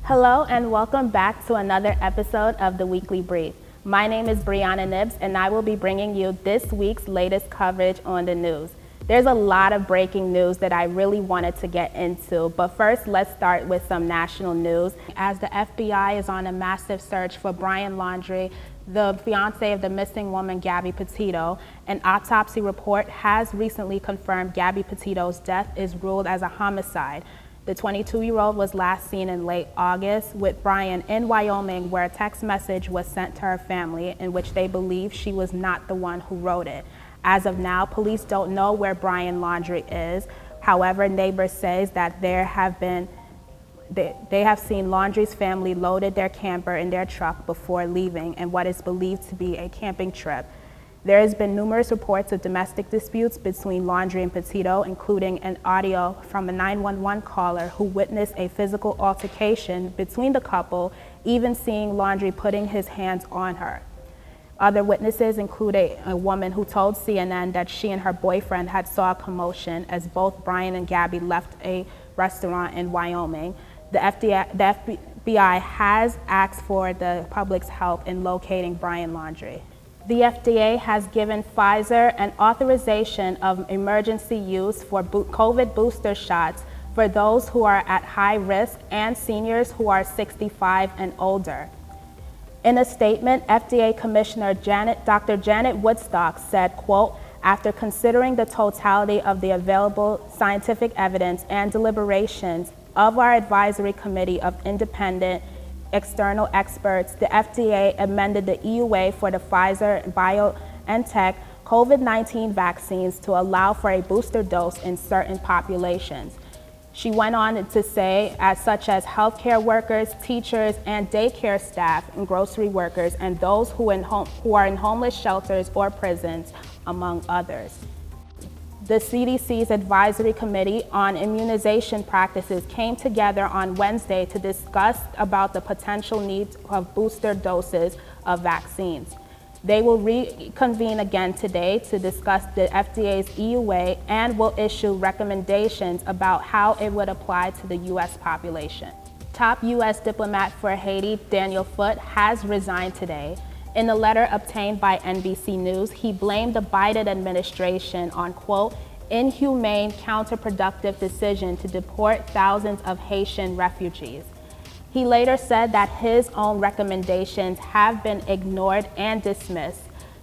Hello and welcome back to another episode of the Weekly Brief. My name is Brianna Nibbs and I will be bringing you this week's latest coverage on the news. There's a lot of breaking news that I really wanted to get into, but first let's start with some national news. As the FBI is on a massive search for Brian Laundrie, the fiance of the missing woman Gabby Petito, an autopsy report has recently confirmed Gabby Petito's death is ruled as a homicide. The 22-year-old was last seen in late August with Brian in Wyoming, where a text message was sent to her family in which they believe she was not the one who wrote it. As of now, police don't know where Brian Laundrie is. However, neighbors say that they have seen Laundrie's family loaded their camper in their truck before leaving in what is believed to be a camping trip. There has been numerous reports of domestic disputes between Laundrie and Petito, including an audio from a 911 caller who witnessed a physical altercation between the couple, even seeing Laundrie putting his hands on her. Other witnesses include a woman who told CNN that she and her boyfriend had saw a commotion as both Brian and Gabby left a restaurant in Wyoming. The FBI has asked for the public's help in locating Brian Laundrie. The FDA has given Pfizer an authorization of emergency use for COVID booster shots for those who are at high risk and seniors who are 65 and older. In a statement, FDA Commissioner Dr. Janet Woodstock said, quote, "After considering the totality of the available scientific evidence and deliberations of our advisory committee of independent external experts, the FDA amended the EUA for the Pfizer-BioNTech COVID-19 vaccines to allow for a booster dose in certain populations." She went on to say, such as healthcare workers, teachers, and daycare staff, and grocery workers, and those who are in homeless shelters or prisons, among others. The CDC's Advisory Committee on Immunization Practices came together on Wednesday to discuss about the potential need of booster doses of vaccines. They will reconvene again today to discuss the FDA's EUA and will issue recommendations about how it would apply to the U.S. population. Top U.S. diplomat for Haiti, Daniel Foote, has resigned today. In a letter obtained by NBC News, he blamed the Biden administration on, quote, "inhumane, counterproductive decision to deport thousands of Haitian refugees." He later said that his own recommendations have been ignored and dismissed.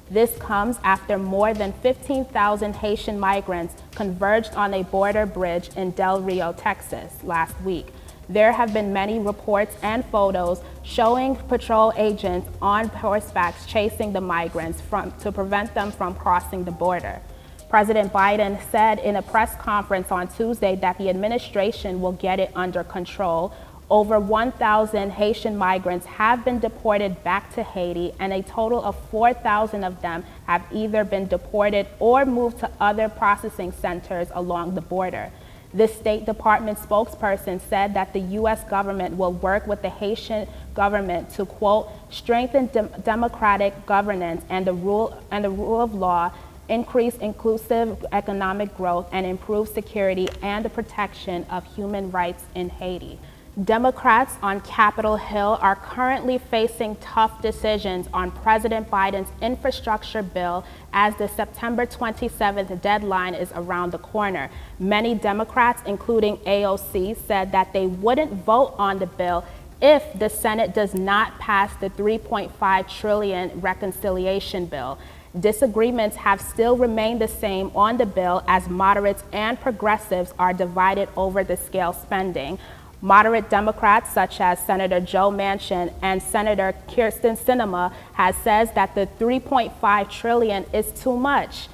This comes after more than 15,000 Haitian migrants converged on a border bridge in Del Rio, Texas, last week. There have been many reports and photos showing patrol agents on horseback chasing the migrants to prevent them from crossing the border. President Biden said in a press conference on Tuesday that the administration will get it under control. Over 1,000 Haitian migrants have been deported back to Haiti, and a total of 4,000 of them have either been deported or moved to other processing centers along the border. The State Department spokesperson said that the U.S. government will work with the Haitian government to, quote, "strengthen democratic governance and the rule of law, increase inclusive economic growth, and improve security and the protection of human rights in Haiti." Democrats on Capitol Hill are currently facing tough decisions on President Biden's infrastructure bill as the September 27th deadline is around the corner. Many Democrats, including AOC, said that they wouldn't vote on the bill if the Senate does not pass the $3.5 trillion reconciliation bill. Disagreements have still remained the same on the bill as moderates and progressives are divided over the scale spending. Moderate Democrats such as Senator Joe Manchin and Senator Kyrsten Sinema has said that the $3.5 trillion is too much.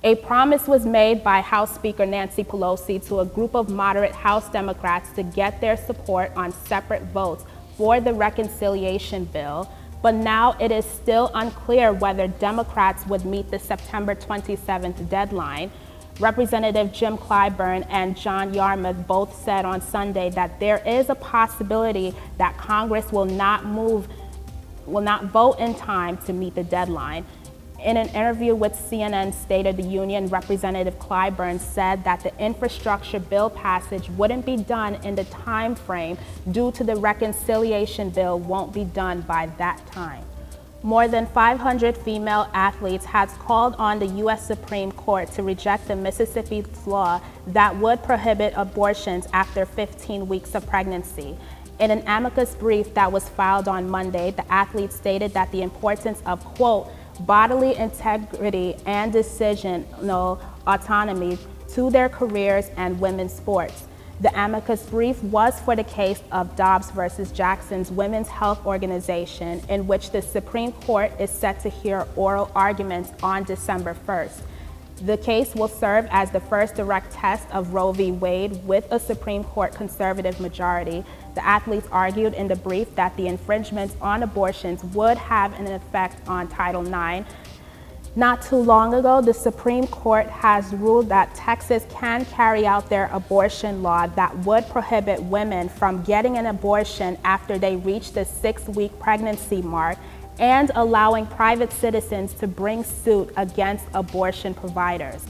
A promise was made by House Speaker Nancy Pelosi to a group of moderate House Democrats to get their support on separate votes for the reconciliation bill, but now it is still unclear whether Democrats would meet the September 27th deadline. Representative Jim Clyburn and John Yarmouth both said on Sunday that there is a possibility that Congress will not vote in time to meet the deadline. In an interview with CNN State of the Union, Representative Clyburn said that the infrastructure bill passage wouldn't be done in the time frame due to the reconciliation bill won't be done by that time. More than 500 female athletes has called on the U.S. Supreme Court to reject the Mississippi law that would prohibit abortions after 15 weeks of pregnancy. In an amicus brief that was filed on Monday, the athletes stated that the importance of, quote, bodily integrity and decisional autonomy to their careers and women's sports. The amicus brief was for the case of Dobbs versus Jackson's Women's Health Organization, in which the Supreme Court is set to hear oral arguments on December 1st. The case will serve as the first direct test of Roe v. Wade with a Supreme Court conservative majority. The athletes argued in the brief that the infringements on abortions would have an effect on Title IX. Not too long ago, the Supreme Court has ruled that Texas can carry out their abortion law that would prohibit women from getting an abortion after they reach the 6-week pregnancy mark, and allowing private citizens to bring suit against abortion providers.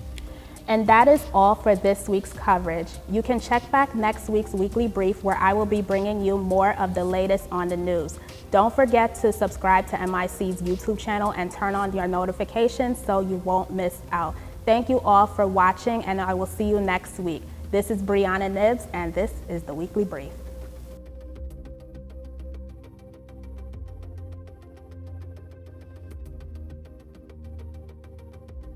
And that is all for this week's coverage. You can check back next week's weekly brief, where I will be bringing you more of the latest on the news. Don't forget to subscribe to MIC's YouTube channel and turn on your notifications so you won't miss out. Thank you all for watching, and I will see you next week. This is Brianna Nibbs, and this is the Weekly Brief.